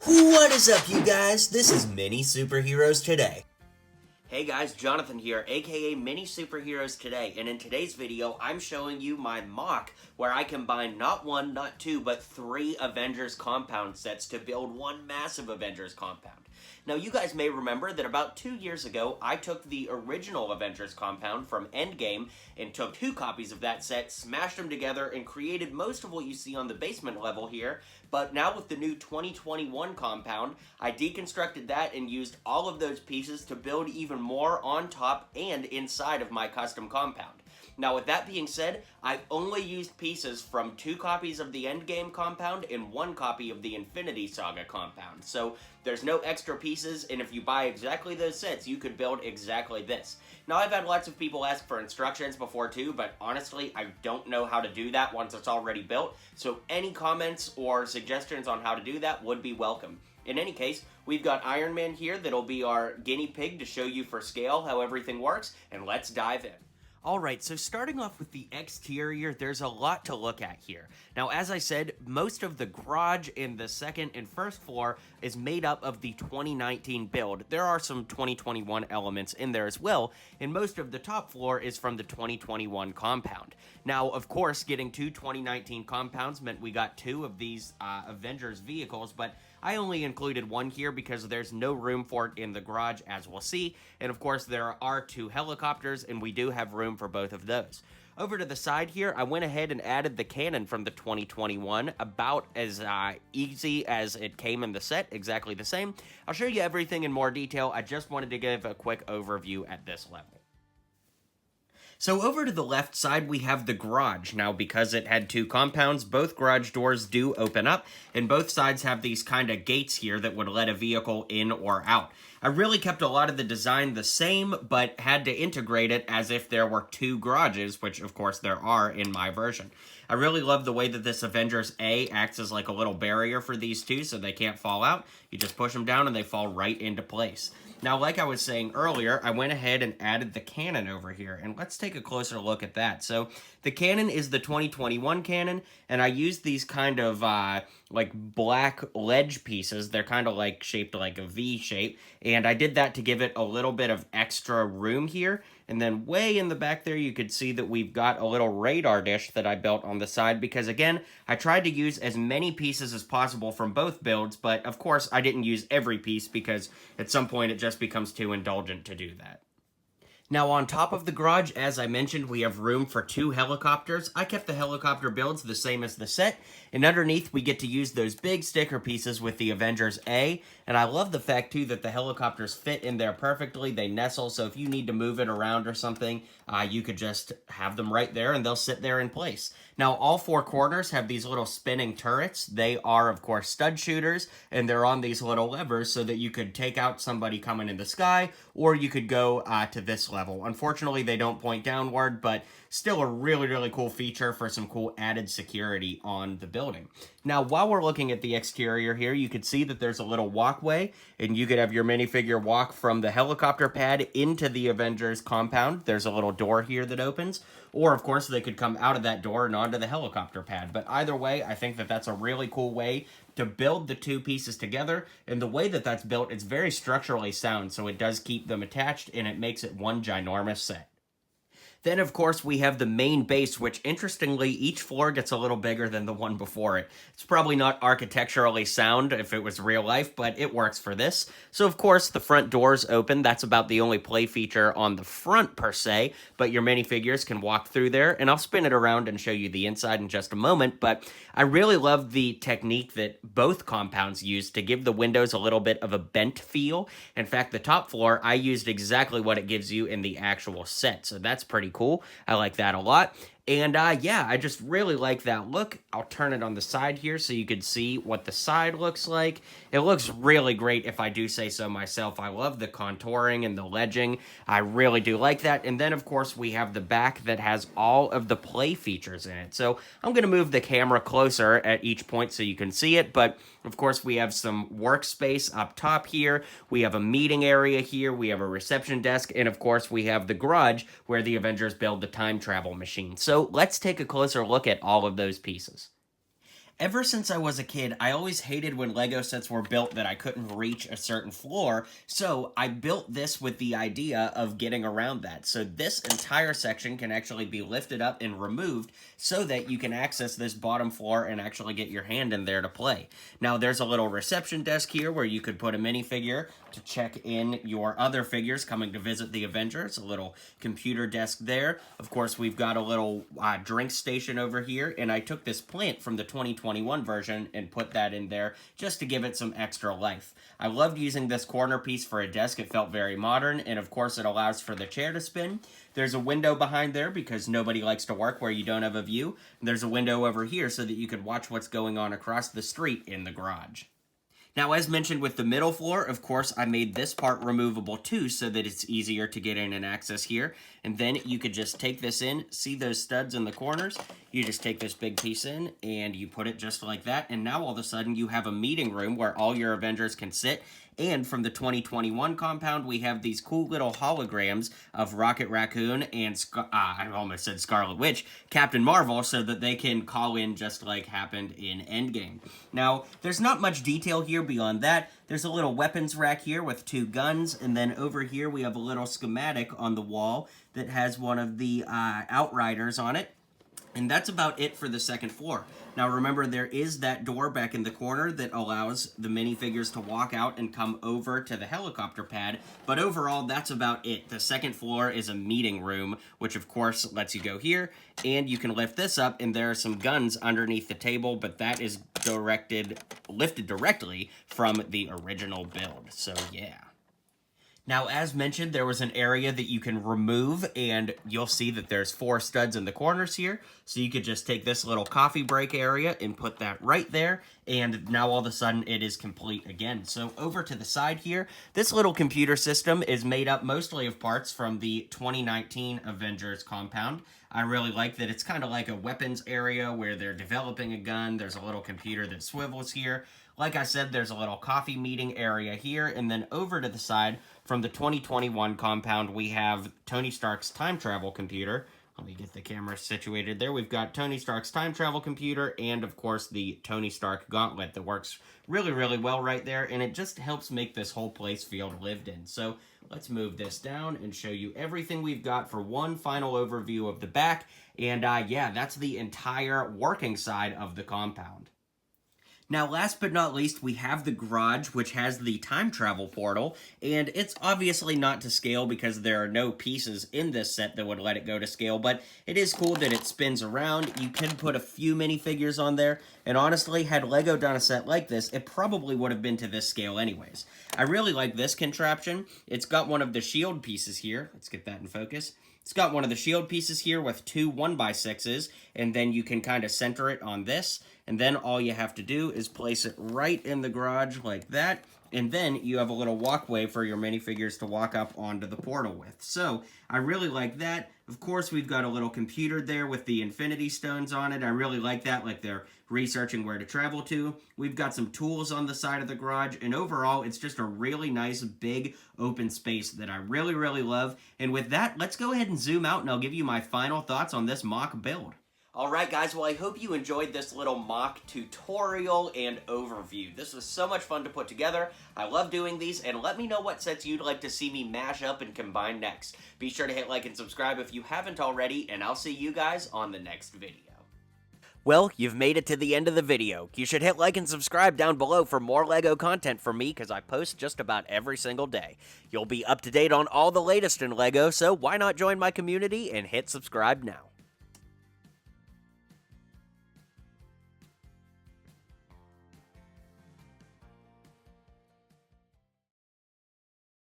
What is up, you guys? This is Mini Superheroes Today. Hey guys, Jonathan here, aka Mini Superheroes Today, and in today's video, I'm showing you my MOC, where I combine not one, not two, but 3 Avengers Compound sets to build one massive Avengers Compound. Now, you guys may remember that about 2 years ago, I took the original Avengers Compound from Endgame and took 2 copies of that set, smashed them together, and created most of what you see on the basement level here. But now with the new 2021 Compound, I deconstructed that and used all of those pieces to build even more on top and inside of my custom compound. Now, with that being said, I've only used pieces from 2 copies of the Endgame Compound and 1 copy of the Infinity Saga Compound. So, there's no extra pieces, and if you buy exactly those sets, you could build exactly this. Now, I've had lots of people ask for instructions before too, but honestly, I don't know how to do that once it's already built, so any comments or suggestions on how to do that would be welcome. In any case, we've got Iron Man here that'll be our guinea pig to show you for scale how everything works, and let's dive in. Alright, so starting off with the exterior, there's a lot to look at here. Now, as I said, most of the garage in the second and first floor is made up of the 2019 build. There are some 2021 elements in there as well, and most of the top floor is from the 2021 compound. Now, of course, getting 2 2019 compounds meant we got 2 of these Avengers vehicles, but I only included 1 here because there's no room for it in the garage, as we'll see. And of course, there are 2 helicopters, and we do have room for both of those. Over to the side here, I went ahead and added the cannon from the 2021, about as easy as it came in the set, exactly the same. I'll show you everything in more detail. I just wanted to give a quick overview at this level. So over to the left side, we have the garage. Now, because it had 2 compounds, both garage doors do open up, and both sides have these kind of gates here that would let a vehicle in or out. I really kept a lot of the design the same, but had to integrate it as if there were 2 garages, which of course there are in my version. I really love the way that this Avengers A acts as like a little barrier for these 2 so they can't fall out. You just push them down and they fall right into place. Now, like I was saying earlier, I went ahead and added the cannon over here, and let's take a closer look at that. So, the cannon is the 2021 cannon, and I used these kind of, like, black ledge pieces. They're kind of, like, shaped like a V shape, and I did that to give it a little bit of extra room here. And then way in the back there, you could see that we've got a little radar dish that I built on the side because, again, I tried to use as many pieces as possible from both builds, but, of course, I didn't use every piece because at some point it just becomes too indulgent to do that. Now, on top of the garage, as I mentioned, we have room for 2 helicopters. I kept the helicopter builds the same as the set, and underneath we get to use those big sticker pieces with the Avengers A, and I love the fact, too, that the helicopters fit in there perfectly. They nestle, so if you need to move it around or something, you could just have them right there, and they'll sit there in place. Now, all 4 corners have these little spinning turrets. They are, of course, stud shooters, and they're on these little levers so that you could take out somebody coming in the sky, or you could go to this level. Unfortunately, they don't point downward, but still a really, really cool feature for some cool added security on the building. Now, while we're looking at the exterior here, you can see that there's a little walkway, and you could have your minifigure walk from the helicopter pad into the Avengers compound. There's a little door here that opens, or, of course, they could come out of that door and onto the helicopter pad. But either way, I think that that's a really cool way to build the 2 pieces together, and the way that that's built, it's very structurally sound, so it does keep them attached, and it makes it one ginormous set. Then, of course, we have the main base, which, interestingly, each floor gets a little bigger than the one before it. It's probably not architecturally sound if it was real life, but it works for this. So, of course, the front doors open. That's about the only play feature on the front, per se, but your minifigures can walk through there, and I'll spin it around and show you the inside in just a moment, but I really love the technique that both compounds use to give the windows a little bit of a bent feel. In fact, the top floor, I used exactly what it gives you in the actual set, so that's pretty cool. I like that a lot. And yeah, I just really like that look. I'll turn it on the side here so you can see what the side looks like. It looks really great if I do say so myself. I love the contouring and the ledging. I really do like that. And then, of course, we have the back that has all of the play features in it. So I'm going to move the camera closer at each point so you can see it. But, of course, we have some workspace up top here. We have a meeting area here. We have a reception desk. And, of course, we have the garage where the Avengers build the time travel machine. So let's take a closer look at all of those pieces. Ever since I was a kid, I always hated when Lego sets were built that I couldn't reach a certain floor, so I built this with the idea of getting around that. So this entire section can actually be lifted up and removed so that you can access this bottom floor and actually get your hand in there to play. Now there's a little reception desk here where you could put a minifigure to check in your other figures coming to visit the Avengers, a little computer desk there. Of course, we've got a little drink station over here, and I took this plant from the 2021 version and put that in there just to give it some extra life. I loved using this corner piece for a desk. It felt very modern, and of course it allows for the chair to spin. There's a window behind there because nobody likes to work where you don't have a view. And there's a window over here so that you could watch what's going on across the street in the garage. Now, as mentioned with the middle floor, of course, I made this part removable too so that it's easier to get in and access here. And then you could just take this in, see those studs in the corners? You just take this big piece in and you put it just like that. And now all of a sudden you have a meeting room where all your Avengers can sit. And from the 2021 compound, we have these cool little holograms of Rocket Raccoon and, I almost said Scarlet Witch, Captain Marvel, so that they can call in just like happened in Endgame. Now, there's not much detail here beyond that. There's a little weapons rack here with 2 guns, and then over here we have a little schematic on the wall that has one of the Outriders on it. And that's about it for the second floor. Now remember, there is that door back in the corner that allows the minifigures to walk out and come over to the helicopter pad, but overall, that's about it. The second floor is a meeting room, which of course lets you go here, and you can lift this up, and there are some guns underneath the table, but that is lifted directly from the original build, so yeah. Now, as mentioned, there was an area that you can remove, and you'll see that there's 4 studs in the corners here. So you could just take this little coffee break area and put that right there, and now all of a sudden it is complete again. So over to the side here, this little computer system is made up mostly of parts from the 2019 Avengers Compound. I really like that it's kind of like a weapons area where they're developing a gun. There's a little computer that swivels here. Like I said, there's a little coffee meeting area here, and then over to the side, from the 2021 compound, we have Tony Stark's time travel computer. Let me get the camera situated there. We've got Tony Stark's time travel computer and, of course, the Tony Stark gauntlet that works really, really well right there, and it just helps make this whole place feel lived in. So let's move this down and show you everything we've got for one final overview of the back. And, yeah, that's the entire working side of the compound. Now, last but not least, we have the garage, which has the time travel portal, and it's obviously not to scale because there are no pieces in this set that would let it go to scale, but it is cool that it spins around. You can put a few minifigures on there, and honestly, had LEGO done a set like this, it probably would have been to this scale anyways. I really like this contraption. It's got one of the shield pieces here. Let's get that in focus. It's got one of the shield pieces here with 2 1x6s, and then you can kind of center it on this, and then all you have to do is place it right in the garage like that, and then you have a little walkway for your minifigures to walk up onto the portal with. So, I really like that. Of course, we've got a little computer there with the Infinity Stones on it. I really like that, like they're researching where to travel to. We've got some tools on the side of the garage, and overall, it's just a really nice, big, open space that I really, really love. And with that, let's go ahead and zoom out, and I'll give you my final thoughts on this MOC build. Alright guys, well I hope you enjoyed this little MOC tutorial and overview. This was so much fun to put together. I love doing these, and let me know what sets you'd like to see me mash up and combine next. Be sure to hit like and subscribe if you haven't already, and I'll see you guys on the next video. Well, you've made it to the end of the video. You should hit like and subscribe down below for more LEGO content from me, because I post just about every single day. You'll be up to date on all the latest in LEGO, so why not join my community and hit subscribe now.